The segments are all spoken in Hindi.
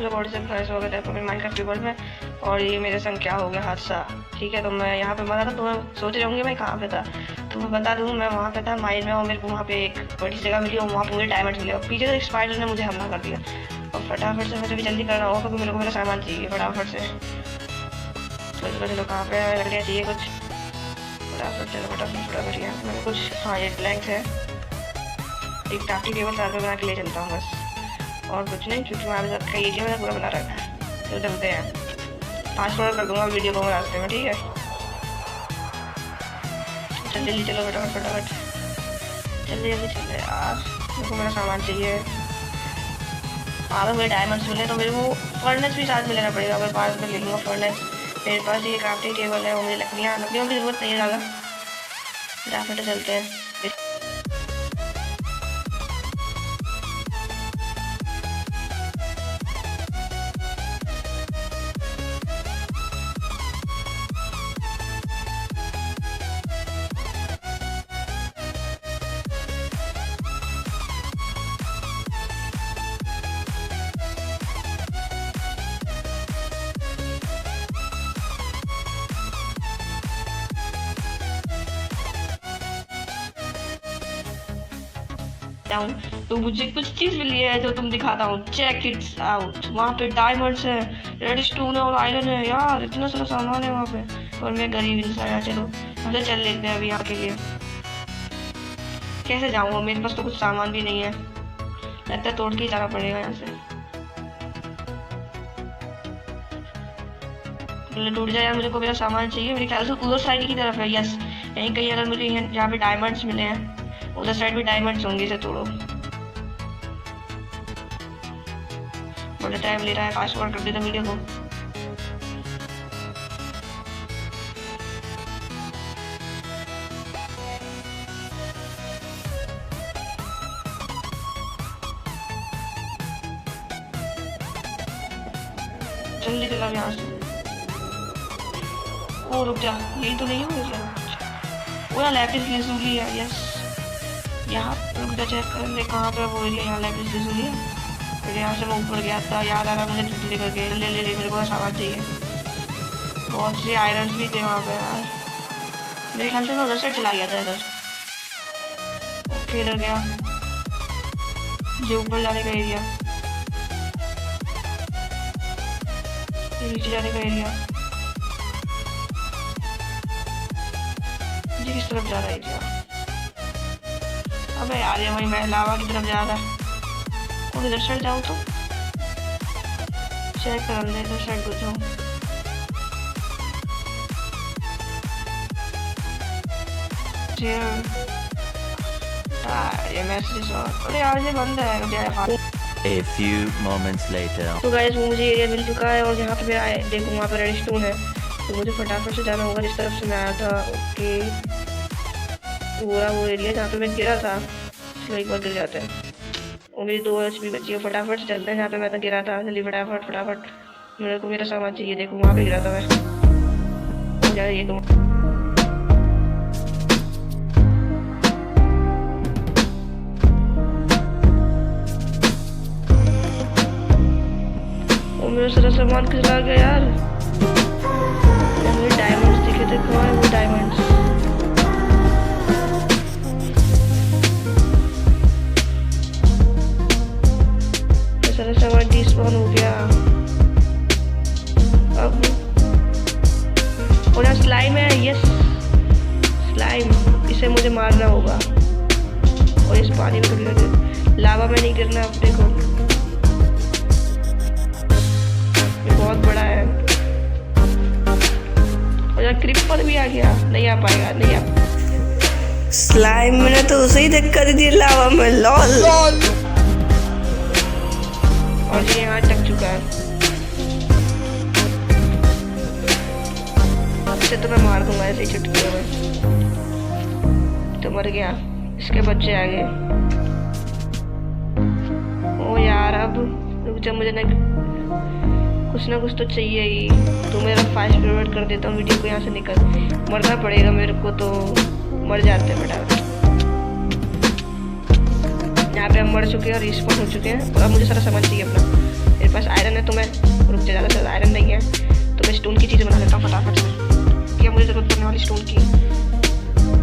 लोग और से भैंस हो गए थे मेरे माइनक्राफ्ट वीवर्स में। और ये मेरे संग क्या हो गया हादसा, ठीक है। तो मैं यहाँ पे मरा था, तो मैं सोच रही होंगी मैं कहाँ पे था। तो मैं बता दूँ, मैं वहाँ पे था माइन में, और मेरे को वहाँ पे एक बड़ी जगह मिली और वहाँ पे मुझे डायमंड मिले। और पीछे से एक स्पाइडर ने मुझे हमला कर दिया। और फटाफट से मुझे भी जल्दी करना होगा क्योंकि मेरे को मेरा सामान चाहिए फटाफट से। चलो चलो कहाँ पे लकड़ियाँ चाहिए कुछ, फटाफट चलो फटाफट यहाँ मेरे कुछ, हाँ ये ब्लैंक है। एक क्राफ्टिंग टेबल साथ में बना के ले चलता हूँ बस, और कुछ नहीं, क्योंकि हमारे साथ का एरिया मैंने पूरा बना रखा है। तो चलते हैं, 5 मिनट कर दूंगा वीडियो को मैं रास्ते में, ठीक है। जल्दी चलो फटाफट जल्दी चलो यार, मेरे को मेरा सामान चाहिए। आगे मुझे डायमंड्स मिले तो मेरे को फर्नेस भी साथ में लेना पड़ेगा। मैं पास में ले लूँगा फर्नेस। मेरे पास ये क्राफ्टिंग टेबल है और मुझे लकड़ियों की ज़रूरत नहीं है ज़्यादा। फटाफट चलते हैं। हूँ तो मुझे कुछ चीज मिली है जो तुम दिखाता हूँ। चेक इट्स आउट, वहाँ पे डायमंड्स है, रेड स्टोन है और आयरन है। यार इतना सारा सामान है वहाँ पे, और मैं गरीब इंसान है। चलो हमसे चल लेते हैं अभी यहाँ के लिए। कैसे जाऊँगा, मेरे पास तो कुछ सामान भी नहीं है, लगता है तोड़ के ही जाना पड़ेगा यहाँ से। टूट जाए यार, मुझे को मेरा सामान चाहिए। मेरे ख्याल से उधर साइड की तरफ है, यस यहीं कहीं। अगर मुझे यहाँ पे डायमंड्स मिले हैं, उधर साइड भी डायमंड्स होंगे, इसे तोड़ो। बड़ा टाइम ले रहा है, फास्ट फॉरवर्ड कर देता वीडियो को। जल्दी चला यहाँ से। ओ रुक जा, यही तो नहीं है मुझे। वो यहाँ लैपिस lazuli है, यस। यहाँ रुक जा, चेक कर कहाँ पे वो एरिया। यहाँ लैपिस lazuli है। फिर यहाँ से मैं ऊपर गया था, याद आ रहा मुझे जल्दी करके। ले मेरे को सामान चाहिए। बहुत से आयरन भी थे वहाँ पे यार। मेरे ख्याल से मैं उधर से चला गया था इधर। ओके इधर गया, जो ऊपर जाने का एरिया, नीचे जाने का एरिया। ये किस तरफ जा रहा है एरिया? अबे यार ये वही मैं लावा की तरफ जा रहा है। और इधर साइड जाऊँ तो चेक कर ले, इधर साइड को जाऊँ। ये मैसेज अरे यार ये बंद है। A few moments later. तो गाइस मुझे एरिया मिल चुका है, और यहाँ पे मैं आए देखूँ वहाँ पे रेड स्टोन है। तो मुझे फटाफट से जाना होगा जिस तरफ से मैं आया था। ओके पूरा वो एरिया जहाँ पे मैं गिरा था, चलो एक बार गिर जाते हैं। और मेरी 2 HP बची है। फटाफट से चलते हैं जहाँ पे मैं तो गिरा था। जल्दी फटाफट मेरे को मेरा सामान चाहिए। देखो वहाँ पे गिरा था मैं। ये तो मेरा सारा सामान खिला गया यार। मुझे डायमंड्स दिखे थे, कहाँ है वो डायमंड्स? सारा सामान डिस्पॉन हो गया अब। और यहाँ स्लाइम है, यस स्लाइम, इसे मुझे मारना होगा। और इस पानी में कभी लावा में नहीं गिरना। अब देखो बहुत बड़ा है, और यार क्रिपर भी आ गया। नहीं आ पाएगा, नहीं आ। स्लाइम मैंने तो उसे ही धक्का दे दिया लावा में, लॉल। और ये यहाँ टक चुका है। इसे तो मैं मार दूंगा ऐसे ही चुटकियों में। तो मर गया, इसके बच्चे आ गए। ओ यार अब रुक जा, मुझे कुछ ना कुछ तो चाहिए ही। तो मेरा फास्ट फॉरवर्ड कर देता हूँ वीडियो को। यहाँ से निकल, मरना पड़ेगा मेरे को, तो मर जाते हैं बेटा। यहाँ पे हम मर चुके हैं और रिस्पॉन हो चुके हैं। और अब मुझे सारा सामान चाहिए अपना। मेरे पास आयरन है तो मैं रुक जा, ज़्यादा से ज़्यादा आयरन नहीं है तो मैं स्टोन की चीज़ें बना लेता हूँ फटाफट से। क्या मुझे ज़रूरत पड़ने वाली स्टोन की,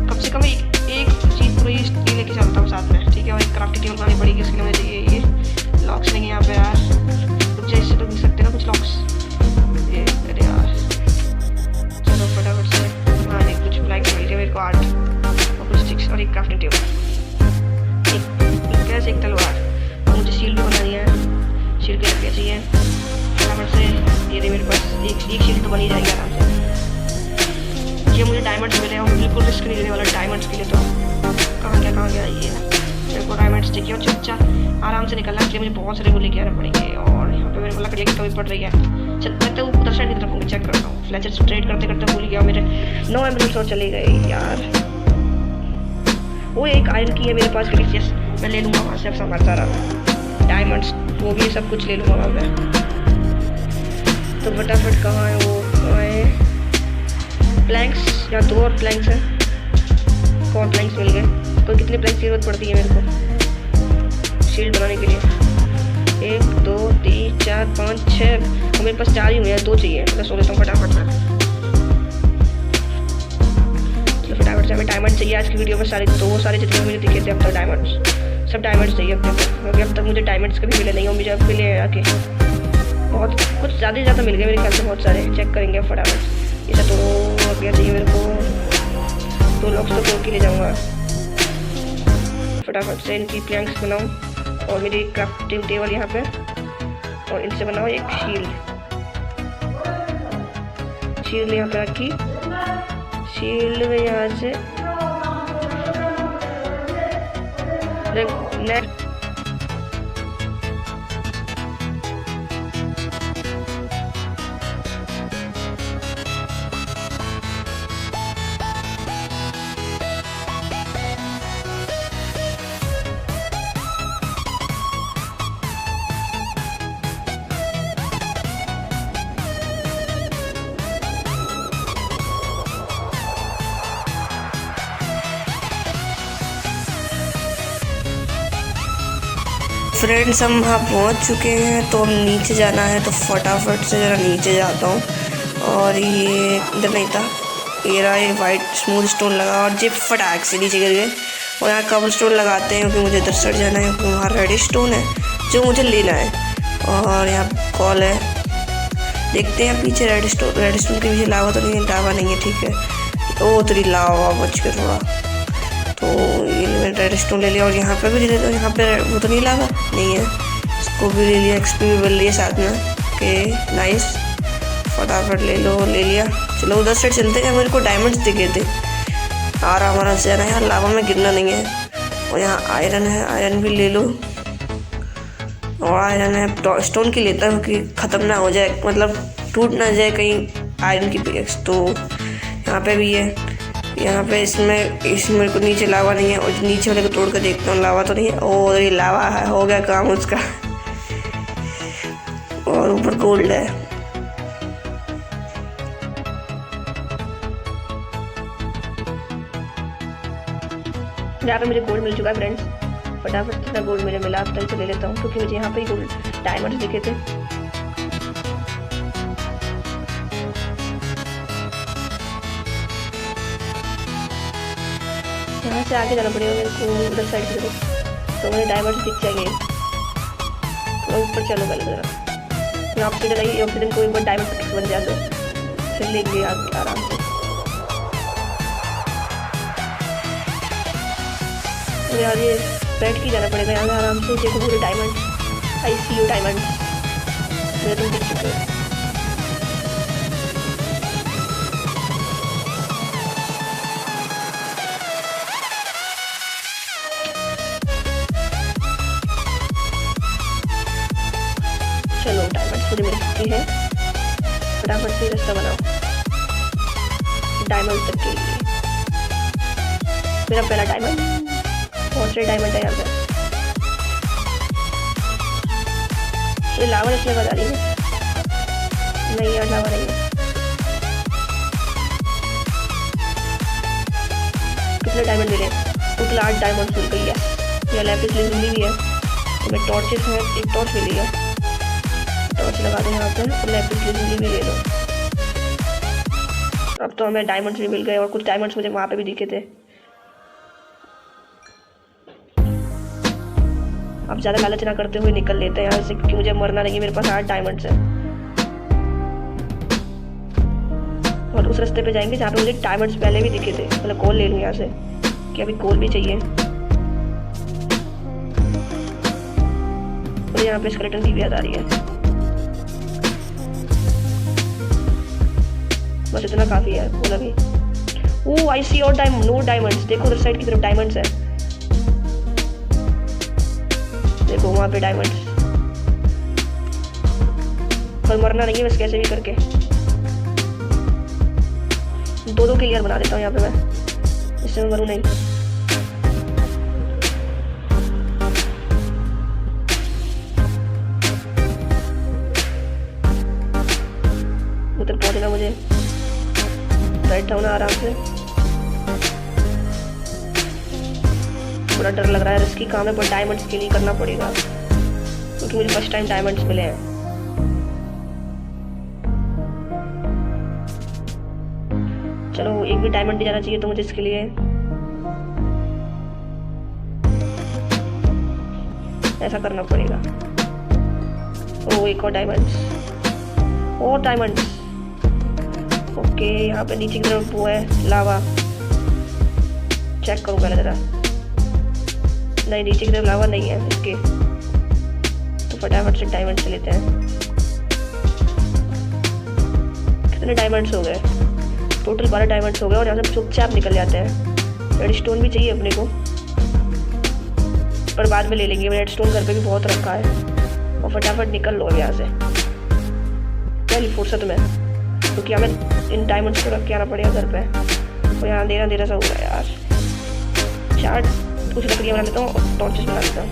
कम से कम एक चीज़ पूरी ये लेके चलता हूँ साथ में, ठीक है। और एक क्राफ्टिंग टेबल बनानी पड़ेगी, इसके लिए मुझे चाहिए ये लॉक्स नहीं है यहाँ पे यार, रुक जा, इससे तो मिल सकते ना कुछ लॉक्स, ये अरे यार चलो फटाफट से। हाँ नहीं, कुछ ब्लैक मिल गया मेरे को 8 और कुछ स्टिक्स और एक क्राफ्टिंग टेबल, एक गैस, एक तलवार। और मुझे शील्ड भी बनानी है, शील्ड के रखना चाहिए फटाफट से। ये रही मेरे पास एक शील्ड तो बनी जाएगी आराम से। ये मुझे डायमंड्स मिले और बिल्कुल रिस्क नहीं लेने वाला डायमंड्स के लिए। तो कहाँ गया ये, मेरे को डायमंड्स चाहिए और चुपचाप आराम से निकलना चाहिए। मुझे बहुत सारे वो लेके आने पड़ेंगे और यहाँ पे मेरे को लकड़ी की कमी पड़ रही है। चल मैं तो उधर साइड की तरफ चेक करता हूँ। फ्लैचर से ट्रेड करते करते भूल गया, मेरे 9 एमरल्ड्स और चले गए यार। वो एक आयरन की है मेरे पास, ग्लिचियस मैं ले लूँगा वहाँ से। अब सामान सारा डायमंड्स वो भी सब कुछ ले लूँगा वहाँ पे। तो फटाफट कहाँ है वो, कहाँ है प्लैंक्स, या 2 और प्लैंक्स हैं, और प्लैंक्स मिल गए। तो कितने प्लैंक्स की जरूरत पड़ती है मेरे को शील्ड बनाने के लिए? 1 2 3 4 5 6 और मेरे पास 4 ही हुए हैं, 2 चाहिए। मैं सो लेता हूँ फटाफट से। तो फटाफट से हमें डायमंड चाहिए आज की वीडियो में सारे, तो वो सारे जितने मुझे दिखे थे अब तक डायमंड्स, सब डायमंड्स चाहिए अब तक, क्योंकि अब तक मुझे डायमंड्स कभी मिले नहीं और मुझे अब मिले आके बहुत कुछ ज़्यादा से ज़्यादा मिल गए मेरे ख्याल से, बहुत सारे। चेक करेंगे फटाफट। इसे तो हो गया चाहिए मेरे को, 2 लॉक्स तो तोड़ के ले जाऊँगा फटाफट से। इनकी प्लैंक्स बनाऊँ और मेरी क्राफ्टिंग टेबल यहाँ पे, और इनसे बनाओ एक शील्ड यहाँ पे रखी। शील्ड में यहाँ से नेट फ्रेंड्स हम वहाँ पहुँच चुके हैं, तो हम नीचे जाना है। तो फटाफट से ज़रा नीचे जाता हूँ। और ये इधर नहीं था, ये रहा, ये वाइट स्मूथ स्टोन लगा और जे फटाक से नीचे गिर गए। और यहाँ कबल स्टोन लगाते हैं क्योंकि मुझे इधर सड़ जाना है, क्योंकि वहाँ रेड स्टोन है जो मुझे लेना है। और यहाँ कॉल है, देखते हैं पीछे रेड स्टोन के पीछे लावा तो नहीं है, लावा नहीं है, ठीक है। ओ तेरी लावा बच के थोड़ा, तो ये मैंने रेड स्टोन ले लिया। और यहाँ पे भी ले लिया, यहाँ पे वो तो नहीं लावा नहीं है, इसको भी ले लिया, एक्सपी भी बन लिया साथ में। ओके नाइस, फटाफट ले लिया। चलो उधर साइड चलते हैं, मेरे को डायमंड्स दिखे थे। आराम से जाना है, यहाँ लावा में गिरना नहीं है। और यहाँ आयरन है, आयरन भी ले लो। और आयरन है, स्टोन की लेता हूँ कि ख़त्म ना हो जाए, मतलब टूट ना जाए कहीं आयरन की पिक्स। तो यहाँ पे भी है, यहाँ पे इसमें मेरे को नीचे लावा नहीं है, और नीचे वाले को तोड़ कर देखता हूँ लावा तो नहीं है। और ये लावा है, हो गया काम उसका। और ऊपर गोल्ड है। यहाँ पे मुझे गोल्ड मिल चुका है फ्रेंड्स। फटाफट से गोल्ड मुझे मिला, अब तक से ले लेता हूँ क्योंकि मुझे यहाँ पे ही गोल्ड डायमंड्स दिखे थे। यहाँ से आगे जाना पड़ेगा मेरे को उधर साइड की तरफ, तो मुझे डायमंड्स दिख जाएंगे। तो ऊपर चलो पहले ज़रा, ये ऑक्सीजन आई, ऑक्सीजन को एक बार डायमंड पिक्स बन जाते, फिर लेंगे आराम से। मुझे आगे बैठ के जाना पड़ेगा यहाँ से आराम से। देखो पूरे diamond, I see you diamond मुझे तुम दिख चुके हो। चलो डायमंड्स मुझे मिल चुकी है, फटाफट से रास्ता बनाओ डायमंड तक के लिए। मेरा पहला डायमंड, बहुत सारे डायमंड है यहाँ पे। ये लावा इसलिए बता रही है, नहीं यार लावा नहीं है। कितने डायमंड मिले? टोटल 8 डायमंड मिल गई है। यह लैपिस लेज़ुली भी है, तो मैं टॉर्चेस हैं, एक टॉर्च मिली है। लगा दो यहाँ पे और लैपिस लेजुली भी ले लो। अब तो हमें डायमंड्स भी मिल गए और कुछ डायमंड्स मुझे वहाँ पे भी दिखे थे। अब ज़्यादा लालच ना करते हुए निकल लेते हैं यहाँ से, क्योंकि मुझे मरना नहीं है। मेरे पास 8 डायमंड्स हैं और उस रास्ते पे जाएंगे जहाँ पे मुझे डायमंड्स पहले भी दिखे थे। मतलब कोल ले लूँ यहाँ से, कि अभी कोल भी चाहिए। और यहाँ पे स्केलेटन की भी याद आ रही है। बस इतना काफी है बोला भी। ओह आई सी और नो डायमंड्स। देखो उधर साइड की तरफ डायमंड्स है, देखो वहां पे डायमंड्स। पर मरना नहीं है बस, कैसे भी करके 2-2 क्लियर बना देता हूँ यहाँ पे मैं, इससे मैं मरूँ नहीं। उधर पहुंचना मुझे, बैठा हूँ ना आराम से। थोड़ा डर लग रहा है, रिस्की काम है, पर डायमंड्स के लिए करना पड़ेगा क्योंकि मुझे फर्स्ट टाइम डायमंड्स मिले हैं। चलो एक भी डायमंड नहीं जाना चाहिए तो मुझे इसके लिए ऐसा करना पड़ेगा। ओ एक और डायमंड्स, और डायमंड्स। ओके यहाँ पे नीचे की तरफ वो है लावा, चेक करूँ पहले जरा। नहीं नीचे की तरफ लावा नहीं है इसके, तो फटाफट से डायमंड से लेते हैं। कितने डायमंड्स हो गए? टोटल 12 डायमंड्स हो गए और यहाँ से चुपचाप निकल जाते हैं। रेड स्टोन भी चाहिए अपने को, पर बाद में ले लेंगे। रेड स्टोन घर पे भी बहुत रखा है। और फटाफट निकल लो यहाँ से पहली फुर्सत में, क्योंकि हमें इन डायमंड्स को रख के आना पड़ेगा घर पे। और यहाँ अंधेरा सा हो रहा है यार। चार्ट कुछ लकड़ियाँ बना लेता हूँ और टॉर्चेस बना लेता हूँ।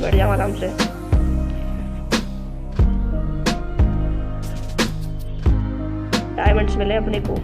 बैठ जाओ आराम से। डायमंड्स मिले अपने को।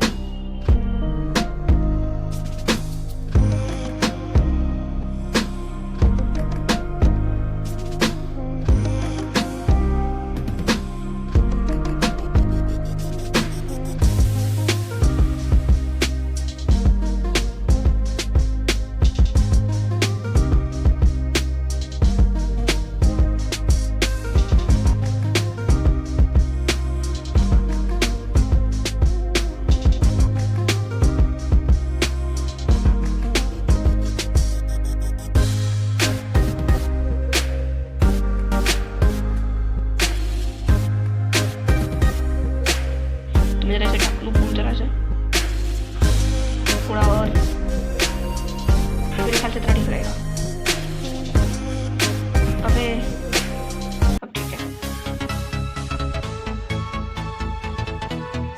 थोड़ा और मेरे ख्याल से इतना ठीक रहेगा। अबे अब ठीक है,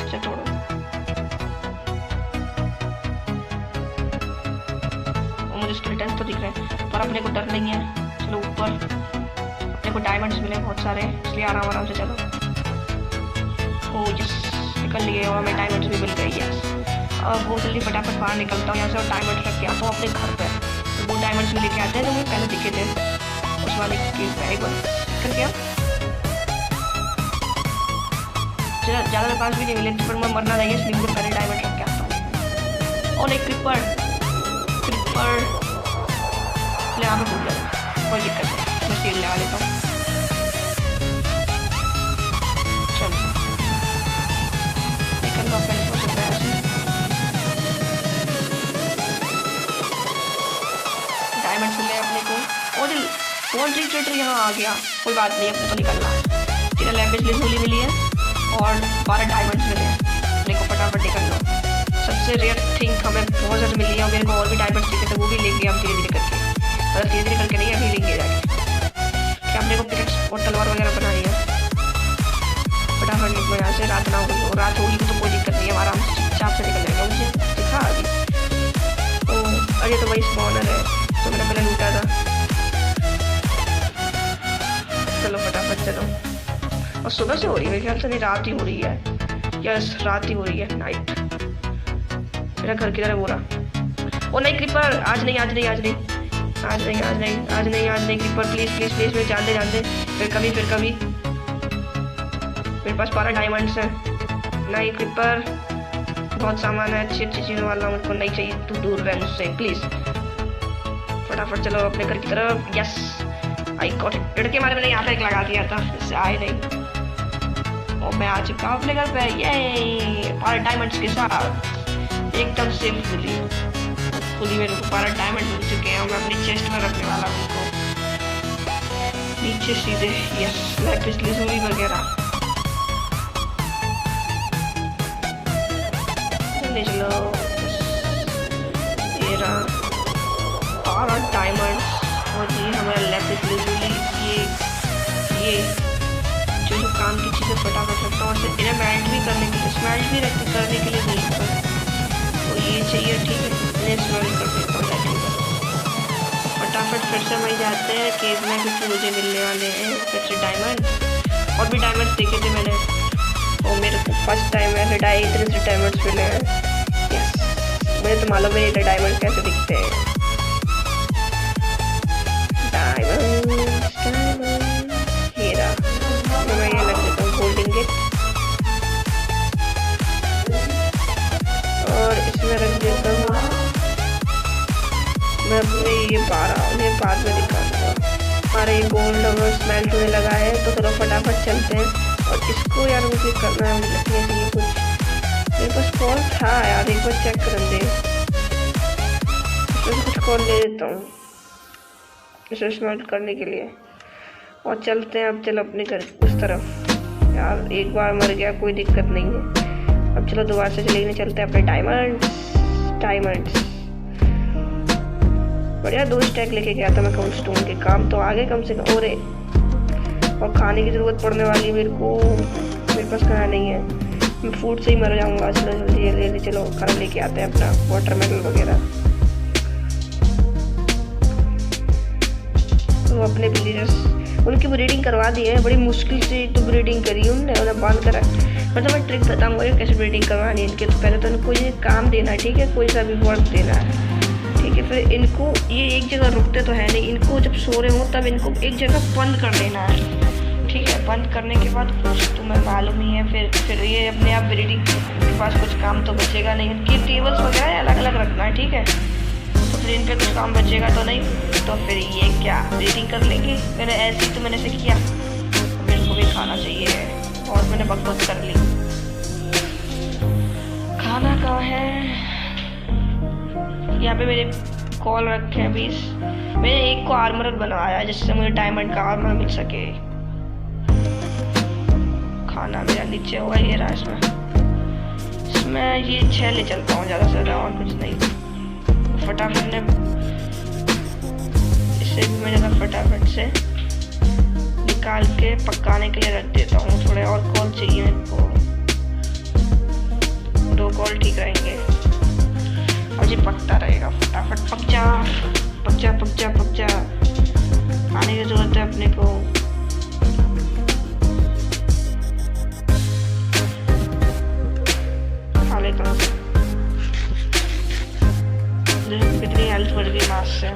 चल छोड़ो। मुझे स्केलेटन्स तो दिख रहे हैं पर अपने को डर नहीं है। चलो ऊपर, अपने को डायमंड्स मिले बहुत सारे, इसलिए आराम से चलो। ओ यस निकल लिए और हमें डायमंड्स भी मिल गई। यस अब वो जल्दी फटाफट बाहर निकलता हूँ यहाँ से और डायमंड्स रख के आता हूँ अपने घर पे। तो वो डायमंड्स भी लेके आते हैं जो मुझे पहले दिखे थे उस वाले की बैग करके। अब ज़्यादा पास भी नहीं मिले पर मैं मरना नहीं है, इसलिए मुझे पहले डायमंड रख के आता हूँ। और एक क्रिपर यहाँ पे भूल जाता, कोई दिक्कत नहीं, मैं सील लगा लेता हूँ। चलो निकल लो अपने को से डायमंड मिले अपने को। और ट्रेडर यहाँ आ गया, कोई बात नहीं, अपने तो निकलना है। तेरा लैम्बेज लेजुली मिली है और 12 डायमंड्स मिले हैं, अपने को फटाफट निकल लो। सबसे रेयर थिंग हमें बहुत ज़्यादा मिली है और मेरे को और भी डायमंड्स दिखे थे, वो भी लेंगे हम धीरे धीरे करके। मतलब धीरे धीरे करके नहीं, अभी लेंगे जाके। क्या अपने को पिकेट्स और तलवार वगैरह बनानी है। फटाफट निकलो यहाँ से, रात ना हो, रात होगी तो कोई दिक्कत नहीं है, आराम से चुपचाप से निकल जाएगा। मुझे दिखा अभी, ओह अरे तो वही स्पॉनर है तो मैंने पहले लूटा था। चलो फटाफट चलो। और सुबह से हो रही है मेरे ख्याल से, नहीं रात ही हो रही है। यस रात ही हो रही है, नाइट। मेरा घर किधर है बोरा? ओ नहीं क्रीपर, आज नहीं आज नहीं आज नहीं आज नहीं आज नहीं क्रीपर, प्लीज प्लीज प्लीज मेरे जान दे। फिर कभी मेरे पास 12 डायमंड्स हैं। नहीं क्रीपर, बहुत सामान है, अच्छी चीज़ों वाला मुझको नहीं चाहिए, तू दूर रह मुझसे प्लीज। फटाफट चलो अपने घर की तरफ। Yes I got it. लड़के मारे मैंने यहाँ पे एक लगा दिया था, इससे आए नहीं। और मैं आ चुका हूँ अपने घर पे, ये 12 डायमंड्स के साथ एकदम सेफुली मेरे को 12 डायमंड मिल चुके हैं और मैं अपनी चेस्ट में रखने वाला हूँ उनको नीचे सीधे। यस लैपिस lazuli वगैरह। चलो ये रहा 12 डायमंड्स और ये हमारा लैपिस lazuli। ये जो काम की चीज़ें फटाफट रखता हूँ, और इन्हें मेल्ट भी करने के लिए, स्मेल्ट भी करने के लिए नहीं पर तो ये चाहिए, ठीक है इन्हें स्मेल्ट कर देता हूँ। फटाफट फिर से वही जाते हैं केव में, क्योंकि मुझे मिलने वाले हैं फिर से डायमंड। और भी डायमंड्स देखे थे मैंने, और मेरे को फर्स्ट टाइम ऐसे इतने से डायमंड्स मिले हैं। यस मुझे तो मालूम है ये डायमंड कैसे दिखते हैं। ये रहा, मैं ये लग देता हूँ गोल्डन गेट और इसमें रख देता हूँ मैं अपने ये 12 उन्हें बाद में दिखाऊंगा। हमारे ये गोल्ड और स्मेल्ट होने लगा है, तो चलो फटाफट चलते हैं। और इसको यार मुझे करना है, मुझे लगता है कुछ मेरे पास कॉल था यार, एक बार चेक कर दे। इसमें कुछ कॉल ले लेता हूँ इसे स्मेल्ट करने के लिए और चलते हैं। अब चलो अपने घर उस तरफ। यार एक बार मर गया कोई दिक्कत नहीं है, अब चलो दोबारा से चलते हैं अपने डायमंड्स। बढ़िया 2 स्टैक लेके गया था मैं कोबलस्टोन के, काम तो आगे कम से कम। और खाने की ज़रूरत पड़ने वाली मेरे पास खाना नहीं है, मैं फूड से ही मर जाऊंगा। चलो जल्दी चलो खाना लेके आते हैं अपना, वाटरमेलन वगैरह। तो अपने विलेजर्स उनकी ब्रीडिंग करवा दी है, बड़ी मुश्किल से तो ब्रीडिंग करी उन्हें, उन्हें बांध कर मतलब मैं ट्रिक बताऊंगा कैसे ब्रीडिंग करवानी है इनके। तो पहले तो इनको ये काम देना है, ठीक है कोई सा भी वर्क देना है, ठीक है। फिर इनको ये एक जगह रुकते तो है नहीं, इनको जब सो रहे हो तब इनको एक जगह बंद कर देना है, ठीक है। बंद करने के बाद कुछ तुम्हें मालूम ही है, फिर ये अपने आप ब्रीडिंग के पास कुछ काम तो बचेगा नहीं। इनकी टेबल्स वगैरह अलग अलग रखना है, ठीक है। तो फिर इन पे कुछ काम बचेगा तो नहीं, तो फिर ये क्या ब्रीडिंग कर लेंगे। मैंने ऐसे ही तो मैंने से किया, मेरे को भी खाना चाहिए और मैंने बकवास कर ली। खाना कहाँ है? यहाँ पे मेरे कॉल रखे हैं 20। मैंने एक को आर्मर बनवाया जिससे मुझे डायमंड का आर्मर मिल सके। खाना मेरा नीचे होगा, ये रहा। इसमें ये 6 ले चलता हूँ ज़्यादा से ज़्यादा, और कुछ नहीं। फटाफट ने इसे भी मैं ज़्यादा फटाफट से निकाल के पकाने के लिए रख देता हूँ। थोड़े और कॉल चाहिए मेरे को, 2 कॉल ठीक रहेंगे और ये पकता रहेगा। फटाफट पक जा। खाने की जरूरत है अपने को। खा लेता हूँ। कितनी हेल्थ बढ़ गई मास से।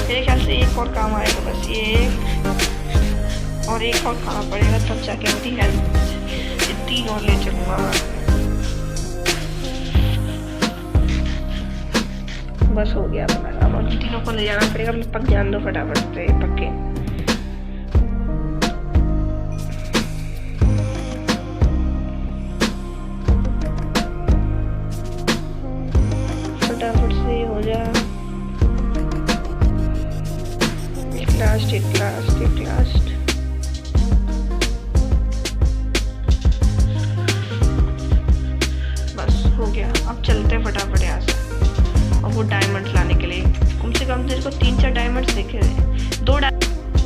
मेरे ख्याल से एक और काम आएगा, बस ये और एक और खाना पड़ेगा तब जाके अपनी हेल्थ 3 और ले चलूँगा। बस हो गया अपना, अब तीनों को ले जाना पड़ेगा। पक जान दो फटाफट से, पक्के। फटाफट से हो जा। एक लास्ट। बस हो गया। अब चलते हैं फटाफट यहाँ से, और वो डायमंड्स लाने के लिए कम से कम तेरे को 3-4 डायमंड्स दिखे थे। 2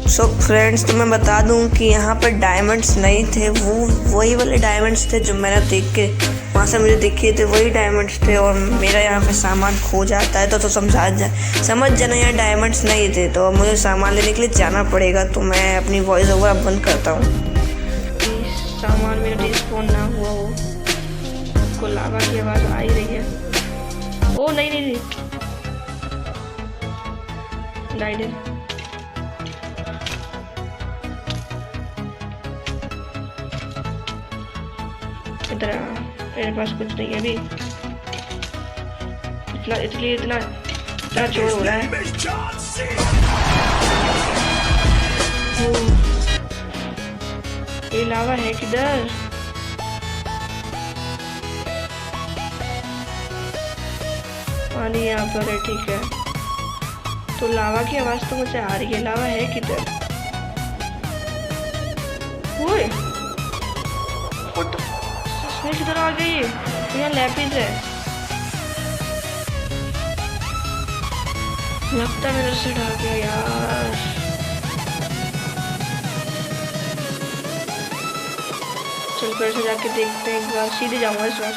सो फ्रेंड्स तो मैं बता दूं कि यहाँ पर डायमंड्स नहीं थे, वो वही वाले डायमंड्स थे जो मैंने देख के वहाँ से मुझे दिखे थे, वही डायमंड्स थे। और मेरा यहाँ पे सामान खो जाता है तो समझ जाना यहाँ डायमंड्स नहीं थे, तो मुझे सामान लेने के लिए जाना पड़ेगा। तो मैं अपनी वॉइस ओवर अब बंद करता हूँ। सामान मेरा डिस्पोन ना हुआ हो, को लावा की आवाज़ आ ही रही है। ओ नहीं नहीं नहीं, नहीं नहीं, इधर आ, मेरे पास कुछ नहीं है अभी, इतना इसलिए इतना इतना चोर हो रहा है। ये लावा है किधर? पानी यहाँ पर है, ठीक है। तो लावा की आवाज तो मुझे आ रही है, लावा है किधर? ओए इसमें किधर आ गई? यहाँ लैपिस है, लगता है मेरे से डर गया यार। चल फिर से जाके देखते हैं एक बार, सीधे जाऊंगा इस बार।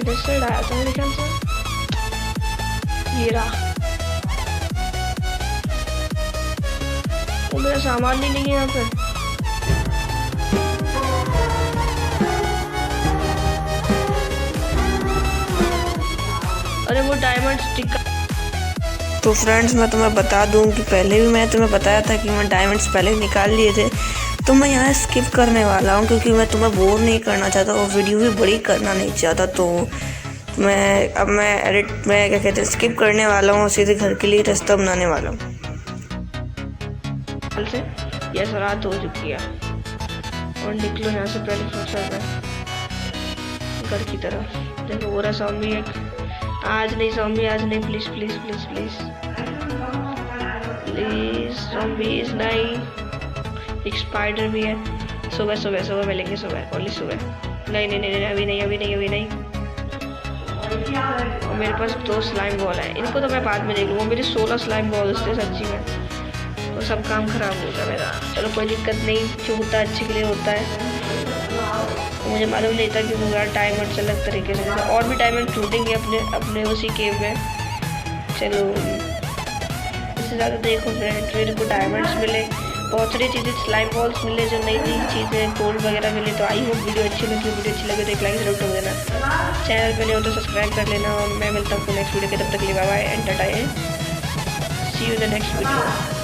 इधर से आया था मेरे ख्याल से, ये रहा। वो मेरा सामान ही नहीं है यहाँ पे। अरे वो डायमंड स्टिकर। तो फ्रेंड्स मैं तुम्हें बता दूं कि पहले भी मैं तुम्हें बताया था कि मैं डायमंड्स पहले निकाल लिए थे, तो मैं यहाँ स्किप करने वाला हूँ क्योंकि मैं तुम्हें बोर नहीं करना चाहता और वीडियो भी बड़ी करना नहीं चाहता। तो मैं एडिट में क्या कहते हैं स्किप करने वाला हूँ, सीधे घर के लिए रास्ता बनाने वाला हूँ। यह रात हो चुकी है और निकलो यहाँ से पहले फुर्सत में घर की तरफ। देखो वो रहा ज़ॉम्बी एक, आज नहीं ज़ॉम्बी, आज नहीं, please please please please please zombies नहीं। एक स्पाइडर भी है। सुबह सुबह सुबह मिलेंगे, सुबह ओनली सुबह। नहीं नहीं नहीं अभी नहीं अभी नहीं अभी नहीं। और मेरे पास 2 स्लाइम बॉल है, इनको तो मैं बाद में देख लूँगा। मेरे 16 स्लाइम बॉल्स थे सच्ची में, तो सब काम खराब हो गया मेरा। चलो कोई दिक्कत नहीं, जो होता है अच्छे के लिए होता है। तो मुझे मालूम नहीं था कि पूरा डायमंड अलग तरीके से, और भी डायमंड टूटेंगे अपने अपने उसी केव में। चलो इससे ज़्यादा देखो फ्रेंड, मेरे को डायमंड्स मिले, बहुत सारी चीज़ें, स्लाइम बॉल्स मिले, जो नई नई चीज़ें गोल्ड वगैरह मिले। तो आई होप वीडियो अच्छी लगी, वीडियो अच्छी लगे तो एक लाइक जरूर कर देना, चैनल पे नहीं हो तो सब्सक्राइब कर लेना। और मैं मिलता हूँ नेक्स्ट वीडियो के, तब तक के लिए bye bye and tata, see you in the next video.